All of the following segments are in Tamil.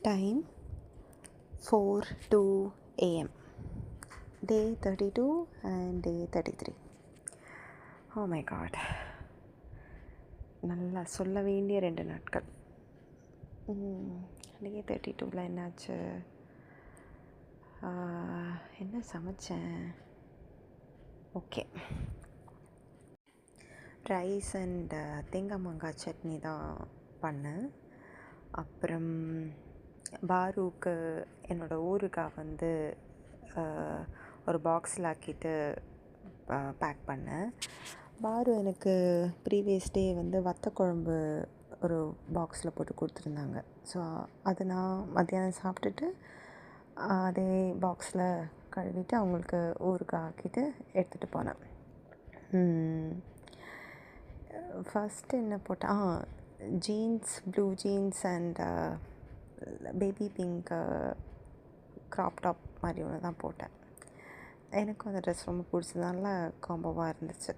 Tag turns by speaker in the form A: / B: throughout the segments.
A: Time 4:02 a.m. Day 32 and day 33. Oh my god. நல்லா சொல்ல வேண்டிய 2 நாட்கள். டே 32ல் என்னாச்சு? என்ன சமைச்சேன்? ஓகே, ரைஸ் அண்ட் தேங்காய் மாங்காய் சட்னி தான் பண்ணேன். அப்புறம் பாருவுக்கு என்னோடய ஊறுகாய் வந்து ஒரு பாக்ஸில் ஆக்கிட்டு பேக் பண்ணேன். பாரு எனக்கு ப்ரீவியஸ் டே வந்து வத்த குழம்பு ஒரு பாக்ஸில் போட்டு கொடுத்துருந்தாங்க. ஸோ அதை நான் மத்தியானம் சாப்பிட்டுட்டு அதே பாக்ஸில் கழுவிட்டு அவங்களுக்கு ஊறுகாய் ஆக்கிட்டு எடுத்துகிட்டு போனேன். ஃபஸ்ட்டு என்ன போட்டேன்? Jeans, blue jeans and baby pink crop top மாதிரி ஒன்று தான் போட்டேன். எனக்கும் அந்த ட்ரெஸ் ரொம்ப பிடிச்சதுனால காம்போவாக இருந்துச்சு.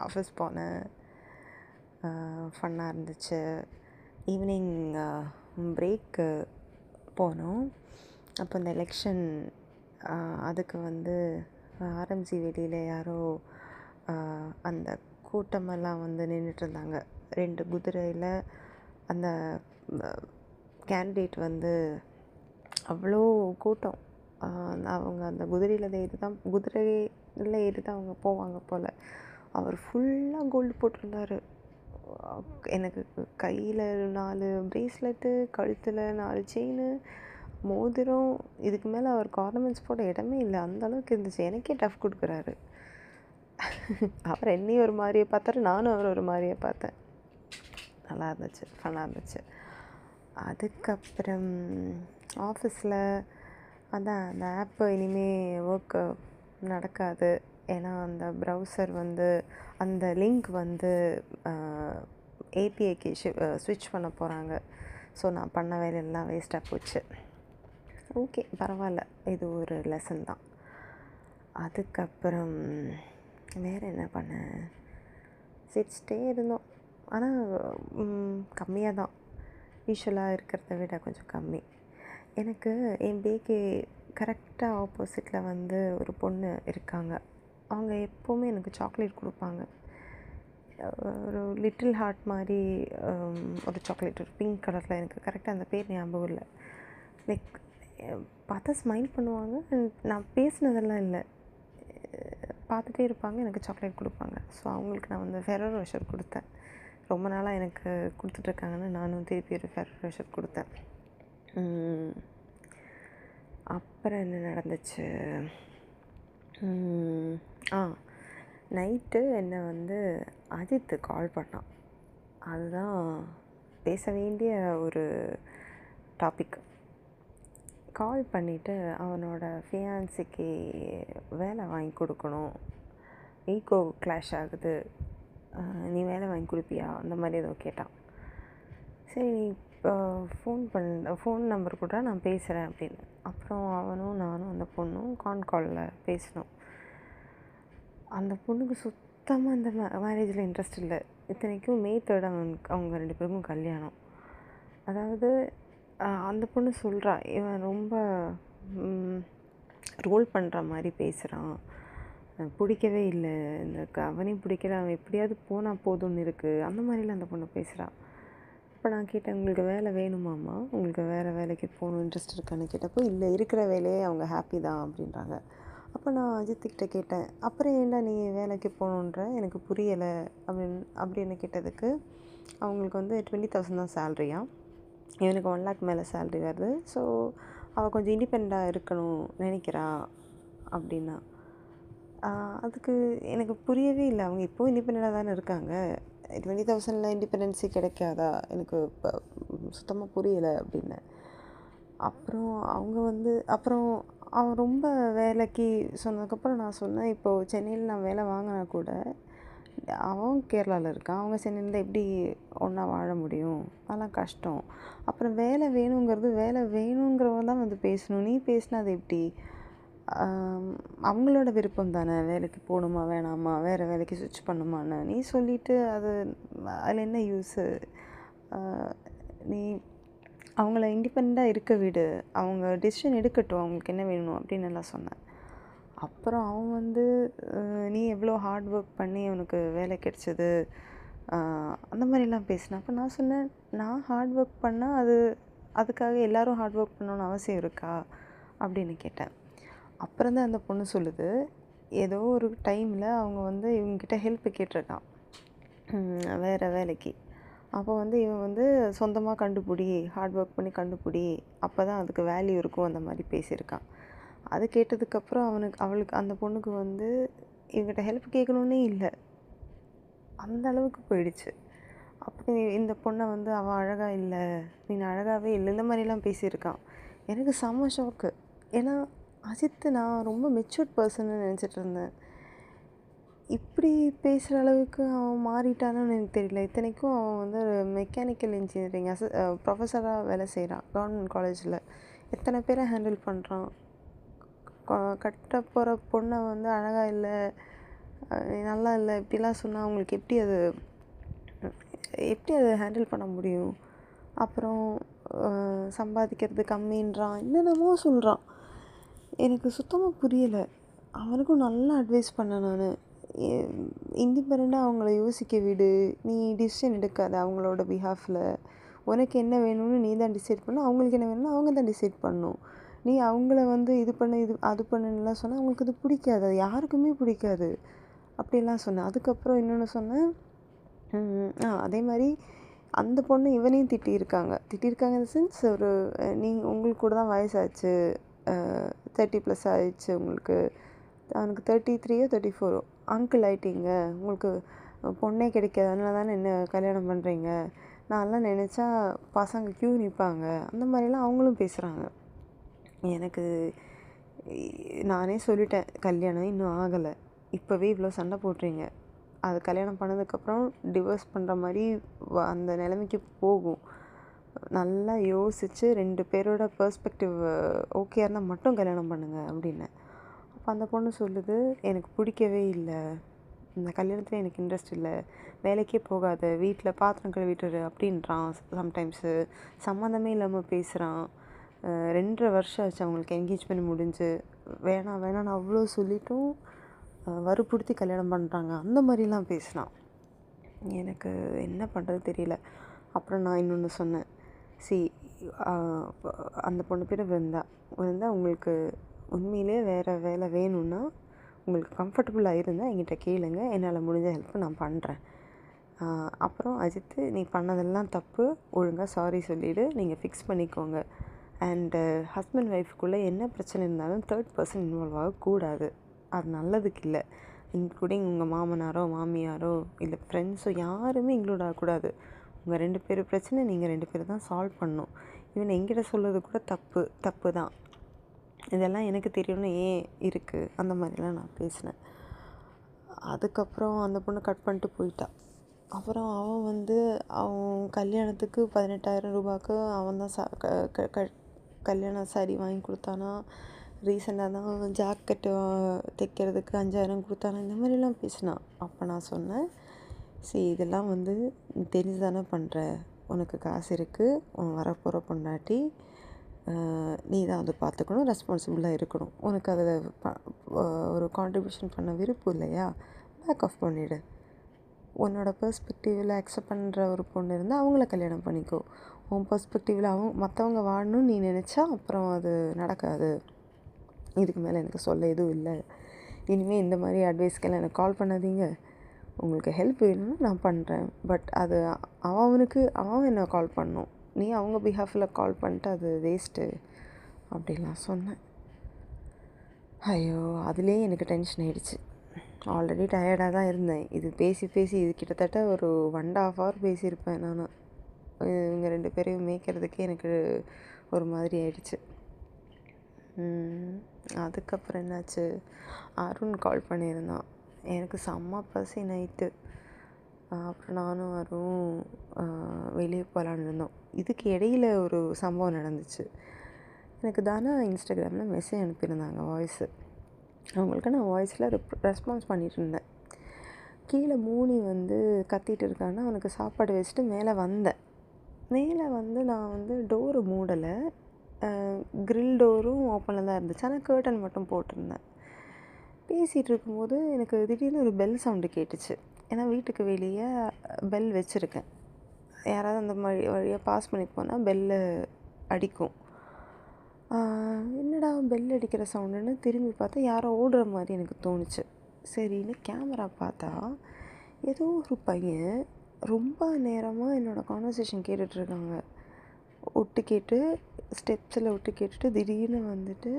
A: ஆஃபீஸ் போனேன், ஃபன்னாக இருந்துச்சு. ஈவினிங் பிரேக்கு போனோம். அப்போ இந்த எலெக்ஷன் அதுக்கு வந்து ஆர்எம்சி வெளியில் யாரோ அந்த கூட்டமெல்லாம் வந்து நின்றுட்டுருந்தாங்க. 2 குதிரையில் அந்த கேண்டிடேட் வந்து அவ்வளோ கூட்டம். அவங்க அந்த குதிரையில் ஏறி தான் அவங்க போவாங்க போல். அவர் ஃபுல்லாக கோல்டு போட்டிருந்தார். எனக்கு கையில் 4 ப்ரேஸ்லெட்டு, கழுத்தில் 4 செயின், மோதிரம், இதுக்கு மேலே அவருக்கு ஆர்னமெண்ட்ஸ் போட இடமே இல்லை. அந்தளவுக்கு இருந்துச்சு. எனக்கே டஃப் கொடுக்குறாரு. அவர் என்னையும் ஒரு மாதிரியே பார்த்தாரு, நானும் அவர் ஒரு மாதிரியே பார்த்தேன். நல்லா இருந்துச்சு, ஃபன்னாக இருந்துச்சு. அதுக்கப்புறம் ஆஃபீஸில் அதான் அந்த ஆப்பு இனிமேல் ஒர்க்கு நடக்காது. ஏன்னா அந்த ப்ரௌசர் வந்து அந்த லிங்க் வந்து ஏபிஐக்கு ஸ்விட்ச் பண்ண போகிறாங்க. ஸோ நான் பண்ண வேலையெல்லாம் வேஸ்ட்டாக போச்சு. ஓகே, பரவாயில்ல, இது ஒரு லெசன் தான். அதுக்கப்புறம் வேறு என்ன பண்ணேன்? சிரிச்சிட்டே இருந்தோம். ஆனால் கம்மியாக தான், யூஷுவலாக இருக்கிறத விட கொஞ்சம் கம்மி. எனக்கு என் பேக்கு கரெக்டாக ஆப்போசிட்டில் வந்து ஒரு பொண்ணு இருக்காங்க. அவங்க எப்போவுமே எனக்கு சாக்லேட் கொடுப்பாங்க. ஒரு லிட்டில் ஹார்ட் மாதிரி ஒரு சாக்லேட், ஒரு பிங்க் கலரில். எனக்கு கரெக்டாக அந்த பேர் ஞாபகம் இல்லை. லைக் பார்த்தா ஸ்மைல் பண்ணுவாங்க. நான் பேசினதெல்லாம் இல்லை, பார்த்துட்டே இருப்பாங்க, எனக்கு சாக்லேட் கொடுப்பாங்க. ஸோ அவங்களுக்கு நான் வந்து ஃபெரோ ரோஷர் கொடுத்தேன். ரொம்ப நாளாக எனக்கு கொடுத்துட்ருக்காங்கன்னு நானும் திருப்பி ஒரு ஃபெரோ ரோஷர் கொடுத்தேன். அப்புறம் என்ன நடந்துச்சு? நைட்டு என்னை வந்து அஜித் கால் பண்ணான். அதுதான் பேச வேண்டிய ஒரு டாபிக். கால் பண்ணிவிட்டு அவனோட ஃபியான்சிக்கு வேலை வாங்கி கொடுக்கணும், ஈகோ கிளாஷ் ஆகுது, நீ வேலை வாங்கி கொடுப்பியா, அந்த மாதிரி ஏதோ கேட்டான். சரி, நீ ஃபோன் நம்பர் கூட நான் பேசுகிறேன் அப்படின்னு. அப்புறம் அவனும் நானும் அந்த பொண்ணும் காலில் பேசினோம். அந்த பொண்ணுக்கு சுத்தமாக அந்த மேரேஜில் இன்ட்ரெஸ்ட் இல்லை. இத்தனைக்கும் மே 3 அவங்க 2 பேருக்கும் கல்யாணம். அதாவது அந்த பொண்ணு சொல்கிறா, இவன் ரொம்ப ரோல் பண்ணுற மாதிரி பேசுகிறான், பிடிக்கவே இல்லை, இந்த அவனையும் பிடிக்கல, அவன் எப்படியாவது போனால் போதும்னு இருக்குது, அந்த மாதிரிலாம் அந்த பொண்ணு பேசுகிறா. அப்போ நான் கேட்டேன், உங்களுக்கு வேலை வேணுமாம்மா, உங்களுக்கு வேறு வேலைக்கு போகணும் இன்ட்ரெஸ்ட் இருக்கான்னு கேட்டப்போ, இல்லை, இருக்கிற வேலையே அவங்க ஹாப்பி தான் அப்படின்றாங்க. அப்போ நான் அஜித்துக்கிட்ட கேட்டேன், அப்புறம் ஏன்டா நீ வேலைக்கு போகணுன்ற, எனக்கு புரியலை அப்படின்னு கேட்டதுக்கு, அவங்களுக்கு வந்து 20,000 தான் சேல்ரியாக, இவனுக்கு 1 lakh மேலே சேல்ரி வருது. ஸோ அவள் கொஞ்சம் இண்டிபெண்ட்டாக இருக்கணும் நினைக்கிறா அப்படின்னா. அதுக்கு எனக்கு புரியவே இல்லை. அவங்க இப்போவும் இண்டிபெண்ட்டாக தானே இருக்காங்க, 20,000 இண்டிபெண்டன்ஸி கிடைக்காதா? எனக்கு இப்போ சுத்தமாக புரியலை அப்படின்னு. அப்புறம் அவங்க வந்து அவன் ரொம்ப வேலைக்கு சொன்னதுக்கப்புறம் நான் சொன்னேன், இப்போது சென்னையில் நான் வேலை வாங்கினா கூட அவன் கேரளாவில் இருக்கான், அவங்க சென்னையில் எப்படி ஒன்றா வாழ முடியும்? அதெல்லாம் கஷ்டம். அப்புறம் வேலை வேணுங்கிறவங்க தான் வந்து பேசணும், நீ பேசினா அது எப்படி? அவங்களோட விருப்பம் தானே, வேலைக்கு போகணுமா வேணாமா, வேறு வேலைக்கு ஸ்விட்ச் பண்ணுமான்னு நீ சொல்லிவிட்டு அதில் என்ன யூஸு? நீ அவங்கள இண்டிபெண்ட்டாக இருக்க விடு, அவங்க டெசிஷன் எடுக்கட்டும், அவங்களுக்கு என்ன வேணும் அப்படின்னு எல்லாம் சொன்னேன். அப்புறம் அவன் வந்து நீ எவ்வளோ ஹார்ட் ஒர்க் பண்ணி உனக்கு வேலை கிடைச்சது அந்த மாதிரிலாம் பேசினேன். அப்போ நான் சொன்னேன், நான் ஹார்ட் ஒர்க் பண்ணால் அதுக்காக எல்லோரும் ஹார்ட் ஒர்க் பண்ணணுன்னு அவசியம் இருக்கா அப்படின்னு கேட்டேன். அப்புறம் தான் அந்த பொண்ணு சொல்லுது, ஏதோ ஒரு டைமில் அவங்க வந்து இவங்ககிட்ட ஹெல்ப் கேட்டிருக்கான் வேறு வேலைக்கு. அப்போ வந்து இவன் வந்து சொந்தமாக கண்டுபிடி, ஹார்ட் ஒர்க் பண்ணி கண்டுபிடி, அப்போ தான் அதுக்கு வேல்யூ இருக்கும் அந்த மாதிரி பேசியிருக்கான். அது கேட்டதுக்கப்புறம் அவளுக்கு அந்த பொண்ணுக்கு வந்து இவங்கிட்ட ஹெல்ப் கேட்கணுன்னே இல்லை, அந்த அளவுக்கு போயிடுச்சு. அப்போ இந்த பொண்ணை வந்து அவன் அழகாக இல்லை, நீ அழகாகவே இல்லை, இந்த மாதிரிலாம் பேசியிருக்கான். எனக்கு செம்ம ஷாக்கு. ஏன்னா அஜித் நான் ரொம்ப மெச்சூர்ட் பர்சன்னு நினச்சிட்டு இருந்தேன். இப்படி பேசுகிற அளவுக்கு அவன் மாறிட்டானான்னு எனக்கு தெரியல. இத்தனைக்கும் அவன் வந்து மெக்கானிக்கல் இன்ஜினியரிங் ப்ரொஃபஸராக வேலை செய்கிறான் கவர்மெண்ட் காலேஜில். எத்தனை பேரை ஹேண்டில் பண்ணுறான். கட்ட போகிற பொண்ணை வந்து அழகாக இல்லை, நல்லா இல்லை இப்படிலாம் சொன்னால் அவங்களுக்கு எப்படி அதை ஹேண்டில் பண்ண முடியும்? அப்புறம் சம்பாதிக்கிறது கம்மின்றான், என்னென்னமோ சொல்கிறான். எனக்கு சுத்தமாக புரியலை. அவனுக்கும் நல்லா அட்வைஸ் பண்ணேன் நான், இண்டிபெண்ட்டாக அவங்கள யோசிக்க விடு, நீ டிசிஷன் எடுக்காத அவங்களோட பிஹாஃபில். உனக்கு என்ன வேணும்னு நீ தான் டிசைட் பண்ணணும், அவங்களுக்கு என்ன வேணும்னு அவங்க தான் டிசைட் பண்ணணும். நீ அவங்கள வந்து இது பண்ணு அது பண்ணுன்னுலாம் சொன்னால் அவங்களுக்கு அது பிடிக்காது, அது யாருக்குமே பிடிக்காது அப்படிலாம் சொன்னேன். அதுக்கப்புறம் இன்னொன்று சொன்னேன், அதே மாதிரி அந்த பொண்ணு இவனையும் திட்டியிருக்காங்க இந்த சென்ஸ், உங்களுக்கு கூட தான் வயசாச்சு, 30+ ஆயிடுச்சு உங்களுக்கு, அவனுக்கு 33 34 அங்கிள் ஆகிட்டீங்க, உங்களுக்கு பொண்ணே கிடைக்காது, அதனால தானே என்ன கல்யாணம் பண்ணுறீங்க, நான்லாம் நினச்சா பசங்க க்யூ நிற்பாங்க, அந்த மாதிரிலாம் அவங்களும் பேசுகிறாங்க. எனக்கு நானே சொல்லிட்டேன், கல்யாணம் இன்னும் ஆகலை, இப்போவே இவ்வளோ சண்டை போடுறீங்க, அது கல்யாணம் பண்ணதுக்கப்புறம் டிவோர்ஸ் பண்ணுற மாதிரி அந்த நிலைமைக்கு போகும். நல்லா யோசித்து 2 பேரோட பெர்ஸ்பெக்டிவ் ஓகேயா இருந்தால் மட்டும் கல்யாணம் பண்ணுங்கள் அப்படின்னு. அப்போ அந்த பொண்ணு சொல்லுது, எனக்கு பிடிக்கவே இல்லை, இந்த கல்யாணத்தில் எனக்கு இன்ட்ரெஸ்ட் இல்லை, வேலைக்கே போகாத, வீட்டில் பாத்திரம் கழுவிட்டுரு அப்படின்றான். சம்டைம்ஸு சம்மந்தமே இல்லாமல் பேசுகிறான். 2.5 வருஷம் ஆச்சு அவங்களுக்கு என்கேஜ்மெண்ட் முடிஞ்சு. வேணாம் அவ்வளோ சொல்லிட்டும் வற்புறுத்தி கல்யாணம் பண்ணுறாங்க, அந்த மாதிரிலாம் பேசினான். எனக்கு என்ன பண்ணுறது தெரியல. அப்புறம் நான் இன்னொன்று சொன்னேன், அந்த பொண்ணு பேர் விருந்தா, உங்களுக்கு உண்மையிலே வேறு வேலை வேணும்னா உங்களுக்கு கம்ஃபர்டபுளாக இருந்தால் என்கிட்ட கேளுங்க, என்னால் முடிஞ்ச ஹெல்ப் நான் பண்ணுறேன். அப்புறம் அஜித்து, நீ பண்ணதெல்லாம் தப்பு, ஒழுங்காக சாரி சொல்லிவிடு, நீங்கள் ஃபிக்ஸ் பண்ணிக்கோங்க. அண்டு ஹஸ்பண்ட் ஒய்ஃப்குள்ளே என்ன பிரச்சனை இருந்தாலும் 3rd பர்சன் இன்வால்வ் ஆகக்கூடாது, அது நல்லதுக்கு இல்லை. இன்க்ளூடிங் உங்கள் மாமனாரோ மாமியாரோ இல்லை ஃப்ரெண்ட்ஸோ யாருமே இன்க்ளூட் ஆகக்கூடாது. உங்கள் 2 பேர் பிரச்சனை நீங்கள் 2 பேர் தான் சால்வ் பண்ணணும். இவன் என்கிட்ட சொல்கிறது கூட தப்பு தான், இதெல்லாம் எனக்கு தெரியணும்னு ஏன் இருக்குது, அந்த மாதிரிலாம் நான் பேசினேன். அதுக்கப்புறம் அந்த பொண்ணு கட் பண்ணிட்டு போயிட்டா. அப்புறம் அவன் வந்து அவன் கல்யாணத்துக்கு 18,000 ரூபாய்க்கு அவன் தான் கல்யாண சாரி வாங்கி கொடுத்தானா. ரீசெண்டாக தான் அவன் ஜாக்கெட்டு தைக்கிறதுக்கு 5,000 கொடுத்தானா, இந்த மாதிரிலாம் பேசினான். அப்போ நான் சொன்னேன், இதெல்லாம் வந்து தெரிஞ்சு தானே பண்ணுற, உனக்கு காசு இருக்குது, உன் வரப்போகிற பொண்டாட்டி, நீ தான் அதை பார்த்துக்கணும், ரெஸ்பான்சிபிளாக இருக்கணும். உனக்கு அதில் ஒரு கான்ட்ரிபியூஷன் பண்ண விருப்பம் இல்லையா, பேக் ஆஃப் பண்ணிவிடு. உன்னோட பெர்ஸ்பெக்டிவில் அக்செப்ட் பண்ணுற ஒரு பொண்ணு இருந்தால் அவங்கள கல்யாணம் பண்ணிக்கோ. உன் பெர்ஸ்பெக்டிவில் மற்றவங்க வாழணும்னு நீ நினச்சா அப்புறம் அது நடக்காது. இதுக்கு மேலே எனக்கு சொல்ல எதுவும் இல்லை. இனிமேல் இந்த மாதிரி அட்வைஸ்க்கெல்லாம் எனக்கு கால் பண்ணாதீங்க. உங்களுக்கு ஹெல்ப் வேணும்னா நான் பண்ணுறேன், பட் அது அவன் என்ன கால் பண்ணணும், நீ அவங்க பிஹாஃபில் கால் பண்ணிட்டு அது வேஸ்ட்டு அப்படிலாம் சொன்னேன். ஐயோ, அதுலேயே எனக்கு டென்ஷன் ஆகிடுச்சு. ஆல்ரெடி டயர்டாக தான் இருந்தேன். இது பேசி இது கிட்டத்தட்ட ஒரு 1.5 hour பேசியிருப்பேன் நான். இவங்க 2 பேரையும் மேய்க்கிறதுக்கே எனக்கு ஒரு மாதிரி ஆயிடுச்சு. அதுக்கப்புறம் என்னாச்சு, அருண் கால் பண்ணியிருந்தான். எனக்கு செம்ம பசி நைட்டு. அப்புறம் நானும் அருணும் வெளியே போகலான்னு இருந்தோம். இதுக்கு இடையில் ஒரு சம்பவம் நடந்துச்சு. எனக்கு தானே இன்ஸ்டாகிராமில் மெசேஜ் அனுப்பியிருந்தாங்க வாய்ஸு. அவங்களுக்கு நான் வாய்ஸில் ரெஸ்பான்ஸ் பண்ணிகிட்டு இருந்தேன். கீழே மூனி வந்து கத்திகிட்டு இருக்கான்னா அவனுக்கு சாப்பாடு வச்சுட்டு மேலே வந்தேன். மேலே வந்து நான் வந்து டோரு மூடலை, கிரில் டோரும் ஓப்பனில் தான் இருந்துச்சு. ஆனால் கேர்டன் மட்டும் போட்டிருந்தேன். பேசிகிட்டு இருக்கும்போது எனக்கு திடீர்னு ஒரு பெல் சவுண்டு கேட்டுச்சு. ஏன்னா வீட்டுக்கு வெளியே பெல் வச்சுருக்கேன். யாராவது அந்த வழியாக பாஸ் பண்ணி போனால் பெல்லு அடிக்கும். என்னடா பெல் அடிக்கிற சவுண்டுன்னு திரும்பி பார்த்தா யாரோ ஓடுற மாதிரி எனக்கு தோணுச்சு. சரின்னு கேமரா பார்த்தா ஏதோ ஒரு பையன் ரொம்ப நேரமாக என்னோடய கான்வர்சேஷன் கேட்டுட்ருக்காங்க. ஒட்டு கேட்டு ஸ்டெப்ஸில் ஒட்டு கேட்டுட்டு திடீர்னு வந்துட்டு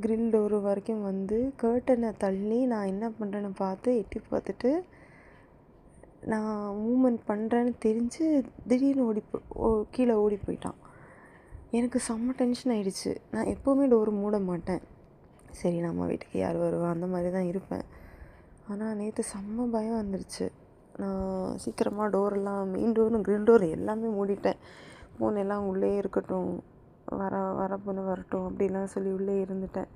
A: கிரில் டோரு வரைக்கும் வந்து கர்ட்டனை தள்ளி நான் என்ன பண்ணுறேன்னு பார்த்து எட்டி பார்த்துட்டு நான் மூமெண்ட் பண்ணுறேன்னு தெரிஞ்சு திடீர்னு கீழே ஓடி போயிட்டான். எனக்கு செம்ம டென்ஷன் ஆகிடுச்சு. நான் எப்போவுமே டோரு மூட மாட்டேன். சரி நம்ம வீட்டுக்கு யார் வருவா அந்த மாதிரி தான் இருப்பேன். ஆனால் நேற்று செம்ம பயம் வந்துருச்சு. நான் சீக்கிரமாக டோரெல்லாம் மெயின் டோரும் கிரில் டோர் எல்லாமே மூடிட்டேன். ஃபோன் எல்லாம் உள்ளே இருக்கட்டும், வர பொண்ணு வரட்டும் அப்படிலாம் சொல்லி உள்ளே இருந்துட்டேன்.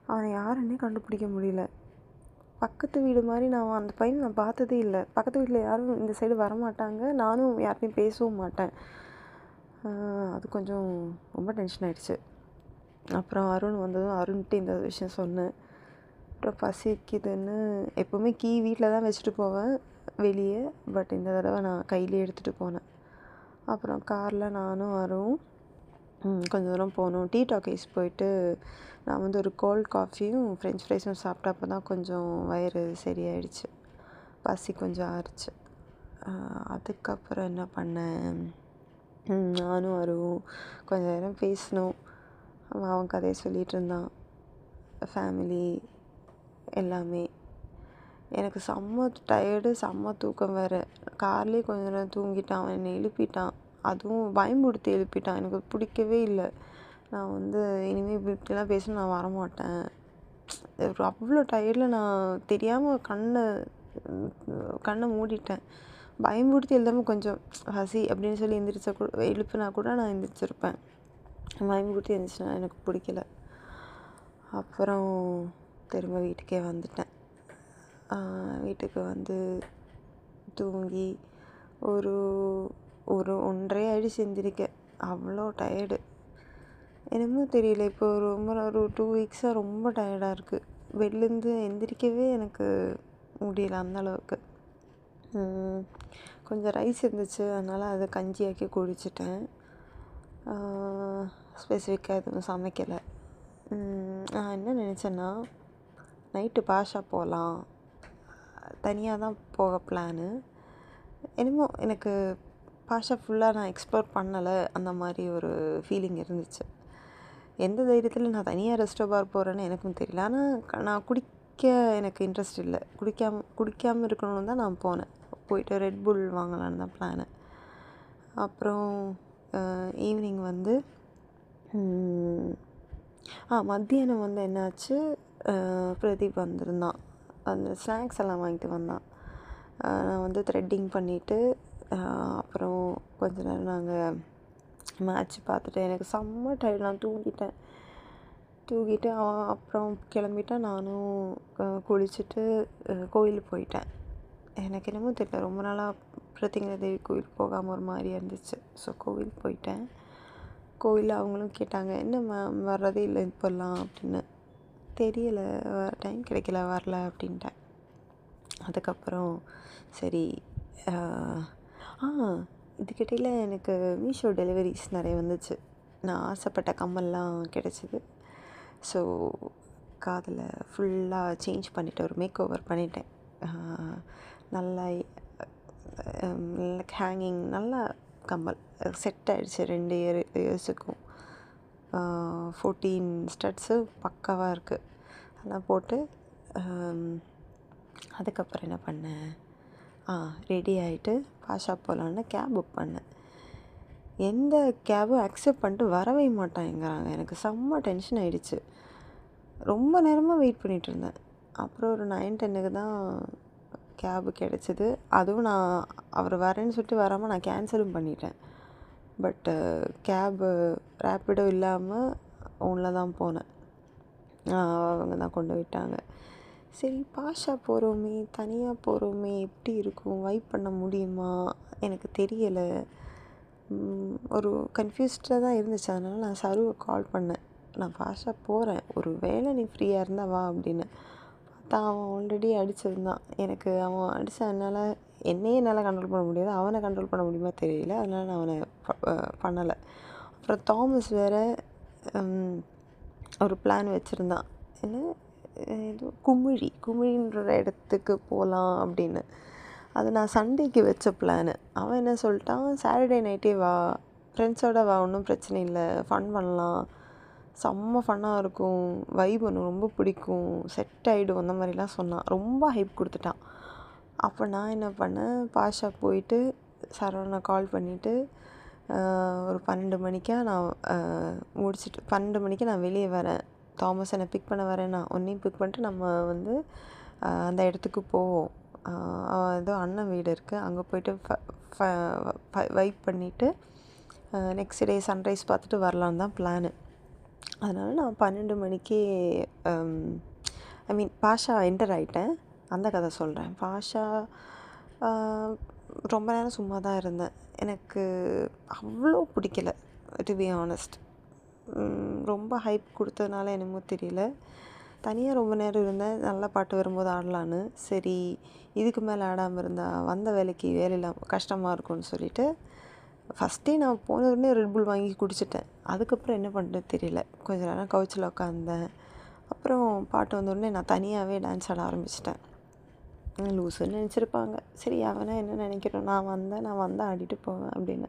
A: அவனை யாருன்னே கண்டுபிடிக்க முடியல. பக்கத்து வீடு மாதிரி அந்த பையனை நான் பார்த்ததே இல்லை. பக்கத்து வீட்டில் யாரும் இந்த சைடு வரமாட்டாங்க, நானும் யார்கிட்டையும் பேசவும் மாட்டேன். அது கொஞ்சம் ரொம்ப டென்ஷன் ஆகிடுச்சு. அப்புறம் அருண் வந்ததும் அருண்கிட்ட இந்த விஷயம் சொன்னேன். அப்புறம் பசிக்குதுன்னு எப்போவுமே கீ வீட்டில் தான் வச்சுட்டு போவேன் வெளியே, பட் இந்த தடவை நான் கையிலே எடுத்துகிட்டு போனேன். அப்புறம் காரில் நானும் அருணும் கொஞ்சம் தூரம் போனோம். டீ டாக்கீஸ் போயிட்டு நான் வந்து ஒரு கோல்ட் காஃபியும் ஃப்ரெஞ்ச் ஃப்ரைஸும் சாப்பிட்டப்போ தான் கொஞ்சம் வயிறு சரியாயிடுச்சு, பசி கொஞ்சம் ஆறிச்சு. அதுக்கப்புறம் என்ன பண்ணேன், நானும் அருவும் கொஞ்சம் நேரம் பேசினோம். அவன் கதையை சொல்லிகிட்டு இருந்தான், ஃபேமிலி எல்லாமே. எனக்கு செம்ம டயர்டு, செம்ம தூக்கம் வேறு. கார்லேயே கொஞ்ச நேரம் தூங்கிட்டான். அவன் என்னை எழுப்பிட்டான், அதுவும் பயமுறுத்தி எழுப்பிட்டான். எனக்கு பிடிக்கவே இல்லை. நான் வந்து இனிமேல் இப்படிலாம் பேசணும், நான் வரமாட்டேன். அவ்வளோ டயர்டில் நான் தெரியாமல் கண்ணை மூடிட்டேன். பயமுறுத்தி எழுதாமல் கொஞ்சம் ஹசி அப்படின்னு சொல்லி எழுப்பினா கூட நான் எந்திரிச்சிருப்பேன். பயமுறுத்தி எழுந்திரிச்சினா எனக்கு பிடிக்கல. அப்புறம் திரும்ப வீட்டுக்கே வந்துட்டேன். வீட்டுக்கு வந்து தூங்கி ஒரு 1:30 ஆயிடுச்சு எந்திரிக்க. அவ்வளோ டயர்டு. என்னமோ தெரியல, இப்போ ஒரு 2 வீக்ஸாக ரொம்ப டயர்டாக இருக்குது. வெளிலேருந்து எந்திரிக்கவே எனக்கு முடியல அந்தளவுக்கு. கொஞ்சம் ரைஸ் இருந்துச்சு, அதனால் அதை கஞ்சியாக்கி குடிச்சிட்டேன். ஸ்பெசிஃபிக்காக எதுவும் சமைக்கலை. நான் என்ன நினச்சேன்னா, நைட்டு பாஷா போகலாம், தனியாக தான் போக பிளானு. என்னமோ எனக்கு பாஷா ஃபுல்லாக நான் எக்ஸ்ப்ளோர் பண்ணலை, அந்த மாதிரி ஒரு ஃபீலிங் இருந்துச்சு. எந்த தைரியத்தில் நான் தனியாக ரெஸ்டோ பார் போகிறேன்னு எனக்கும் தெரியல. ஆனால் நான் குடிக்க எனக்கு இன்ட்ரெஸ்ட் இல்லை. குடிக்காமல் இருக்கணும்னு தான் நான் போனேன். போயிட்டு ரெட் புல் வாங்கலான்னு தான் பிளானு. அப்புறம் ஈவினிங் வந்து மத்தியானம் வந்து என்னாச்சு, பிரதீப் வந்திருந்தான். அந்த ஸ்நாக்ஸ் எல்லாம் வாங்கிட்டு வந்தான். நான் வந்து த்ரெட்டிங் பண்ணிவிட்டு அப்புறம் கொஞ்ச நேரம் நாங்கள் மேட்ச் பார்த்துட்டு எனக்கு செம்ம டயர்ட், நான் தூங்கிட்டு அப்புறம் கிளம்பிட்டேன். நானும் குளிச்சுட்டு கோயிலுக்கு போயிட்டேன். எனக்கு என்னமோ தெரியல, ரொம்ப நாளாக பிரத்திங்கரா தேவி கோயில் போகாமல் ஒரு மாதிரியாக இருந்துச்சு. ஸோ கோவில் போயிட்டேன். கோயிலில் அவங்களும் கேட்டாங்க, என்ன மேம் வர்றதே இல்லை இப்போல்லாம் அப்படின்னு. தெரியலை, டைம் கிடைக்கல, வரல அப்படின்ட்டேன். அதுக்கப்புறம் சரி, இதுக்கிட்டையில் எனக்கு மீஷோ டெலிவரிஸ் நிறைய வந்துச்சு. நான் ஆசைப்பட்ட கம்மல்லாம் கிடச்சிது. ஸோ காதில் ஃபுல்லாக சேஞ்ச் பண்ணிவிட்டு ஒரு மேக் ஓவர் பண்ணிட்டேன். நல்லா ஹேங்கிங் நல்லா கம்மல் செட் ஆகிடுச்சு 2 இயர்ஸுக்கும். 14 ஸ்டட்ஸு பக்காவாக இருக்குது. அதெல்லாம் போட்டு அதுக்கப்புறம் என்ன பண்ணேன், ரெடி ஆகிட்டு பாஷா போகலான்னு கேப் புக் பண்ணேன். எந்த கேபும் அக்செப்ட் பண்ணிட்டு வரவே மாட்டாங்கிறாங்க. எனக்கு செம்ம டென்ஷன் ஆகிடுச்சு. ரொம்ப நேரமாக வெயிட் பண்ணிகிட்டு இருந்தேன். அப்புறம் ஒரு 9-10க்கு தான் கேபு கிடச்சிது. அதுவும் நான் அவர் வரேன்னு சொல்லிட்டு வராமல் நான் கேன்சலும் பண்ணிட்டேன். பட்டு கேபு ரேப்பிடோ இல்லாமல் ஓனில் தான் போனேன். அவங்க தான் கொண்டு விட்டாங்க. சரி, பாஷா போகிறோமே, தனியாக போகிறோமே, எப்படி இருக்கும், வைப் பண்ண முடியுமா எனக்கு தெரியலை. ஒரு கன்ஃப்யூஸ்டாக தான் இருந்துச்சு. அதனால் நான் சருவை கால் பண்ணேன். நான் ஃபாஸ்ட்டாக போகிறேன், ஒரு வேளை நீ ஃப்ரீயாக இருந்தால் வா அப்படின்னு. பார்த்தா அவன் ஆல்ரெடி அடிச்சிருந்தான். எனக்கு அவன் அடித்தா என்னையே என்னால் கண்ட்ரோல் பண்ண முடியாது, அவனை கண்ட்ரோல் பண்ண முடியுமா தெரியல. அதனால் நான் அவனை பண்ணலை. அப்புறம் தாமஸ் வேறு ஒரு பிளான் வச்சுருந்தான். என்ன ஏதோ குமிழின்ற இடத்துக்கு போகலாம் அப்படின்னு. அது நான் சண்டேக்கு வச்ச பிளானு. அவன் என்ன சொல்லிட்டான், சாட்டர்டே நைட்டே வா, ஃப்ரெண்ட்ஸோடு வா, ஒன்றும் பிரச்சனை இல்லை, ஃபன் பண்ணலாம், செம்ம ஃபன்னாக இருக்கும், வைப் ஒன்று ரொம்ப பிடிக்கும், செட் ஆகிடும், அந்த மாதிரிலாம் சொன்னான். ரொம்ப ஹைப் கொடுத்துட்டான். அப்போ நான் என்ன பண்ணேன், பாஷா போயிட்டு சரவணனை கால் பண்ணிவிட்டு ஒரு 12 மணிக்கா நான் முடிச்சுட்டு 12 மணிக்கு நான் வெளியே வரேன், தாமஸ் என்னை பிக் பண்ண வரேன், நான் உன்னையும் பிக் பண்ணிட்டு நம்ம அந்த இடத்துக்கு போவோம், ஏதோ அண்ணன் வீடு இருக்குது, அங்கே போய்ட்டு வைப் பண்ணிவிட்டு நெக்ஸ்ட் டே சன்ரைஸ் பார்த்துட்டு வரலான்னு தான் பிளானு. அதனால் நான் 12 மணிக்கு பாஷா என்டர் ஆகிட்டேன். அந்த கதை சொல்கிறேன். பாஷா ரொம்ப நேரம் சும்மா தான் இருந்தேன். எனக்கு அவ்வளோ பிடிக்கல, டு பி ஆனஸ்ட். ரொம்ப ஹைப் கொடுத்ததுனால என்னமோ தெரியல, தனியாக ரொம்ப நேரம் இருந்தேன். நல்ல பாட்டு வரும்போது ஆடலான்னு. சரி, இதுக்கு மேலே ஆடாமல் இருந்தால் வந்த வேலைக்கு வேலையில் கஷ்டமாக இருக்கும்னு சொல்லிவிட்டு ஃபஸ்ட்டே நான் போன உடனே ரெட்புல் வாங்கி குடிச்சிட்டேன். அதுக்கப்புறம் என்ன பண்ணுறது தெரியல, கொஞ்சம் நேரம் கவுச்சில் உட்காந்தேன். அப்புறம் பாட்டு வந்தோடனே நான் தனியாகவே டான்ஸ் ஆட ஆரம்பிச்சிட்டேன். லூஸுன்னு நினச்சிருப்பாங்க. சரி, அவனை என்ன நினைக்கிறோம், நான் வந்தேன் ஆடிட்டு போவேன் அப்படின்னு.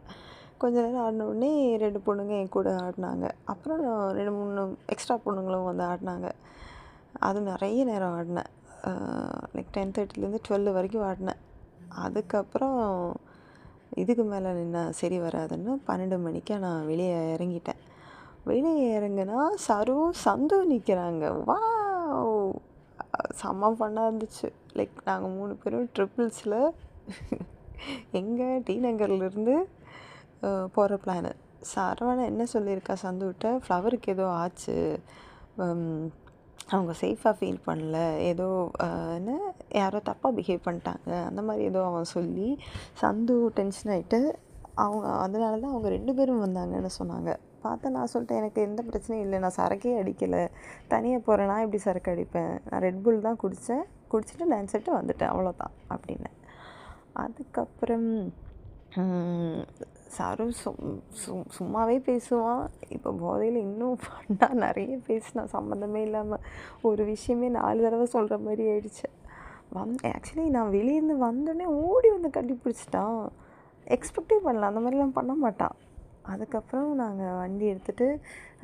A: கொஞ்ச நேரம் ஆடின உடனே 2 பொண்ணுங்க என் கூட ஆடினாங்க. அப்புறம் 2, 3 எக்ஸ்ட்ரா பொண்ணுங்களும் வந்து ஆடினாங்க. அது நிறைய நேரம் ஆடினேன். லைக் 10:30லேருந்து 12 வரைக்கும் ஆடினேன். அதுக்கப்புறம் இதுக்கு மேலே நின்னா சரி வராதுன்னு 12 மணிக்கு நான் வெளியே இறங்கிட்டேன். வெளியே இறங்குனா சந்து நிற்கிறாங்க. வாவ், செம்ம ஃபன்னாக இருந்துச்சு. லைக் நாங்கள் 3 பேரும் ட்ரிப்பிள்ஸில் எங்கே டி நகர்லேருந்து போகிற பிளானு. சரவணன் என்ன சொல்லியிருக்கா சந்துவிட்ட, ஃப்ளவருக்கு ஏதோ ஆச்சு, அவங்க சேஃபாக ஃபீல் பண்ணல, ஏதோ என்ன யாரோ தப்பாக பிஹேவ் பண்ணிட்டாங்க, அந்த மாதிரி ஏதோ அவன் சொல்லி சந்து டென்ஷன் ஆகிட்டு அதனால தான் அவங்க 2 பேரும் வந்தாங்கன்னு சொன்னாங்க. பார்த்தா நான் சொல்லிட்டேன், எனக்கு எந்த பிரச்சனையும் இல்லை, நான் சரக்கே அடிக்கலை, தனியாக போகிறேன், நான் எப்படி சரக்கு அடிப்பேன், நான் ரெட்புல் தான் குடிச்சிட்டு டான்ஸ் ஆடிட்டு வந்துட்டேன், அவ்வளோதான் அப்படின்னு. அதுக்கப்புறம் சரு சும்மாவே பேசுவான். இப்போ போதையில் இன்னும் ஃபன்னாக நிறைய பேசினான், சம்மந்தமே இல்லாமல். ஒரு விஷயமே 4 தடவை சொல்கிற மாதிரி ஆயிடுச்சு. ஆக்சுவலி நான் வெளியேருந்து வந்தோடனே ஓடி வந்து கட்டி பிடிச்சிட்டான். எக்ஸ்பெக்டே பண்ணல, அந்த மாதிரிலாம் பண்ண மாட்டான். அதுக்கப்புறம் நாங்கள் வண்டி எடுத்துகிட்டு,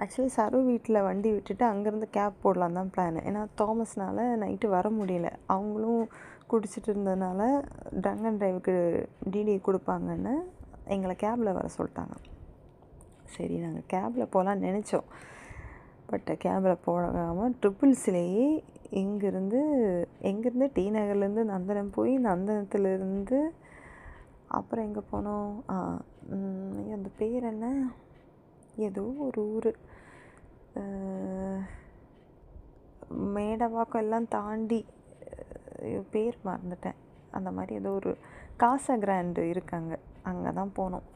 A: ஆக்சுவலி சரு வீட்டில் வண்டி விட்டுட்டு அங்கேருந்து கேப் போடலாம் தான் பிளான். ஏன்னா தாமஸ்னால் நைட்டு வர முடியல, அவங்களும் குடிச்சிட்டு இருந்ததுனால ட்ரங்க் அண்ட் ட்ரைவுக்கு டிடி கொடுப்பாங்கன்னு எங்களை கேபில் வர சொல்லிட்டாங்க. சரி, நாங்கள் கேபில் போகலான்னு நினச்சோம். பட் கேபில் போகாமல் ட்ரிப்பிள்ஸ்லேயே எங்கேருந்து டி நகர்லேருந்து நந்தனம் போய், நந்தனத்துலேருந்து அப்புறம் எங்கே போனோம், அந்த பேர் என்ன, ஏதோ ஒரு ஊர், மேடவாக்கம் எல்லாம் தாண்டி பேர் மறந்துட்டேன். அந்த மாதிரி ஏதோ ஒரு காசா கிராண்டு இருக்காங்க, அங்கே தான் போனோம்.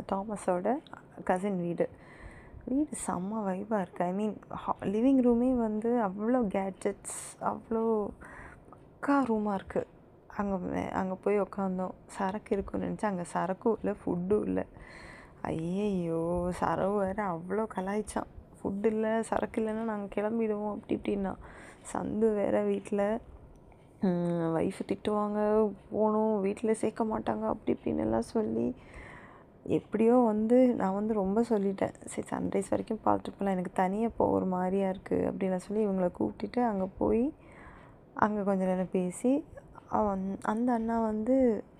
A: தாமஸோட கசின் வீடு செம்ம வைப்பாக இருக்குது. லிவிங் ரூமே வந்து அவ்வளோ கேட்ஜெட்ஸ், அவ்வளோ பக்கா ரூமாக இருக்குது. அங்கே போய் உக்காந்தோம். சரக்கு இருக்குன்னு நினச்சா அங்கே சரக்கும் இல்லை, ஃபுட்டும் இல்லை. ஐயையோ, சரவு வேறு அவ்வளோ கலாய்ச்சான், ஃபுட் இல்லை சரக்கு இல்லைன்னா நாங்கள் கிளம்பிடுவோம் அப்படி இப்படின்னா. சந்து வேறு வீட்டில் ஒய்ஃபு திட்டுவாங்க, போகணும், வீட்டில் சேர்க்க மாட்டாங்க அப்படி இப்படின்னு எல்லாம் சொல்லி எப்படியோ நான் ரொம்ப சொல்லிட்டேன், சரி சன்ரைஸ் வரைக்கும் பார்த்துட்டு போகலாம், எனக்கு தனியாக போக ஒரு மாதிரியாக இருக்குது அப்படின்லாம் சொல்லி இவங்களை கூப்பிட்டுட்டு அங்கே போய் அங்கே கொஞ்சம் நேரம் பேசி, அந்த அண்ணா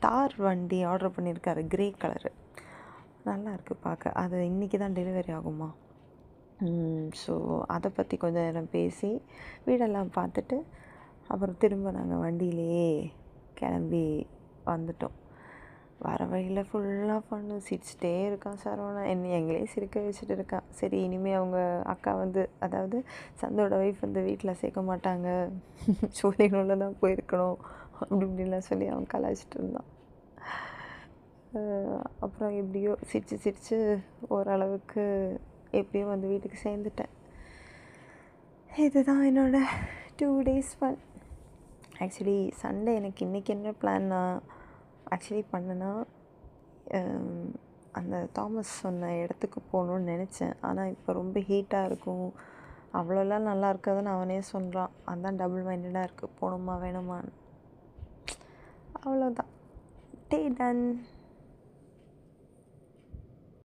A: தார் வண்டி ஆர்டர் பண்ணியிருக்காரு, க்ரே கலரு, நல்லா இருக்குது பார்க்க. அது இன்றைக்கி தான் டெலிவரி ஆகுமா. ஸோ அதை பற்றி கொஞ்சம் நேரம் பேசி வீடெல்லாம் பார்த்துட்டு அப்புறம் திரும்ப நாங்கள் வண்டியிலேயே கிளம்பி வந்துட்டோம். வர வழியில் ஃபுல்லாக பண்ணு, சிரிச்சிட்டே இருக்கான் சரவணன், எங்களே சிரிக்க வச்சுட்டு இருக்கான். சரி, இனிமேல் அவங்க அக்கா அதாவது சந்தோட ஒய்ஃப் வீட்டில் சேர்க்க மாட்டாங்க, சோழினூரில் தான் போயிருக்கணும் அப்படி இப்படின்லாம் சொல்லி அவன் கலாய்ச்சிட்டு இருந்தான். அப்புறம் எப்படியோ சிரித்து சிரித்து ஓரளவுக்கு எப்படியோ வந்து வீட்டுக்கு சேர்ந்துட்டேன். இதுதான் என்னோடய 2 days ஃபன். ஆக்சுவலி சண்டே எனக்கு இன்றைக்கி என்ன பிளான்னா, ஆக்சுவலி பண்ணேன்னா அந்த தாமஸ் சொன்ன இடத்துக்கு போகணுன்னு நினச்சேன். ஆனால் இப்போ ரொம்ப ஹீட்டாக இருக்கும், அவ்வளோலாம் நல்லா இருக்காதுன்னு அவனே சொல்கிறான். அதான் டபுள் மைண்டடாக இருக்குது, போகணுமா வேணுமான்னு. அவ்வளோதான். டே டன்.